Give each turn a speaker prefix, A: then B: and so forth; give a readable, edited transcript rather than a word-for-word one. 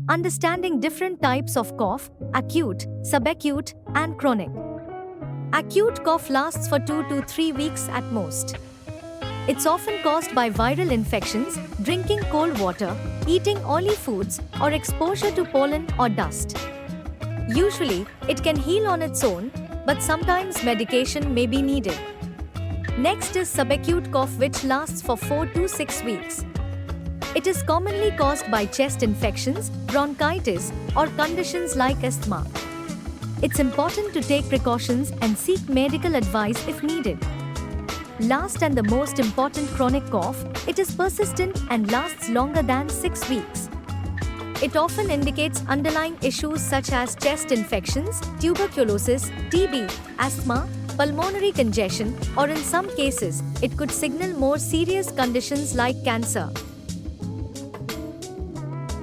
A: Understanding different types of cough: acute, subacute, and chronic. Acute cough lasts for 2 to 3 weeks at most. It's often caused by viral infections, drinking cold water, eating oily foods, or exposure to pollen or dust. Usually, it can heal on its own, but sometimes medication may be needed. Next is subacute cough, which lasts for 4 to 6 weeks. It is commonly caused by chest infections, bronchitis, or conditions like asthma. It's important to take precautions and seek medical advice if needed. Last and the most important, chronic cough. It is persistent and lasts longer than 6 weeks. It often indicates underlying issues such as chest infections, tuberculosis, TB, asthma, pulmonary congestion, or in some cases, it could signal more serious conditions like cancer.